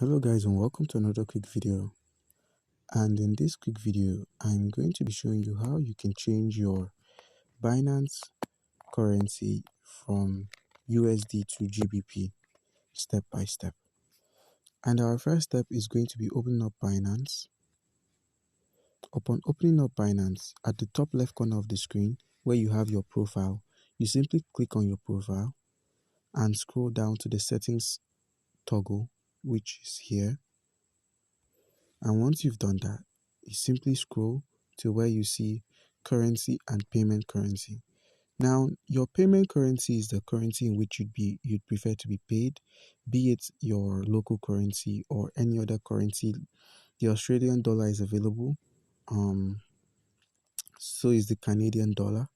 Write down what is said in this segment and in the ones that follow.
Hello guys, and welcome to another quick video. And in this quick video I'm going to be showing you how you can change your Binance currency from USD to GBP step by step. And our first step is going to be opening up Binance. Upon opening up Binance, at the top left corner of the screen where you have your profile, you simply click on your profile and scroll down to the settings toggle, which is here. And once you've done that, you simply scroll to where you see currency and payment currency. Now, your payment currency is the currency in which you'd prefer to be paid, be it your local currency or any other currency. The Australian dollar is available. So is the Canadian dollar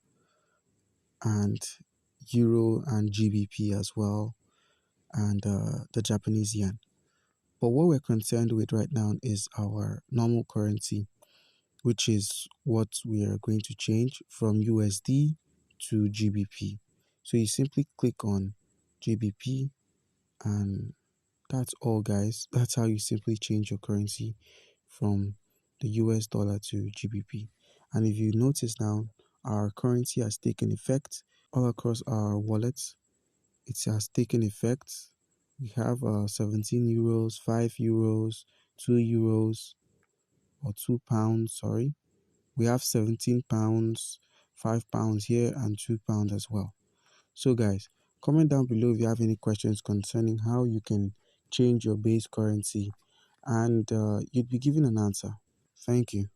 and Euro and GBP as well, and the Japanese yen. But what we're concerned with right now is our normal currency, which is what we are going to change from USD to GBP. So you simply click on GBP, and that's all guys. That's how you simply change your currency from the US dollar to GBP. And if you notice now, our currency has taken effect all across our wallets. It has taken effect. We have 17 euros, 5 euros, 2 euros, or 2 pounds, sorry. We have 17 pounds, 5 pounds here, and 2 pounds as well. So guys, comment down below if you have any questions concerning how you can change your base currency, and you'd be given an answer. Thank you.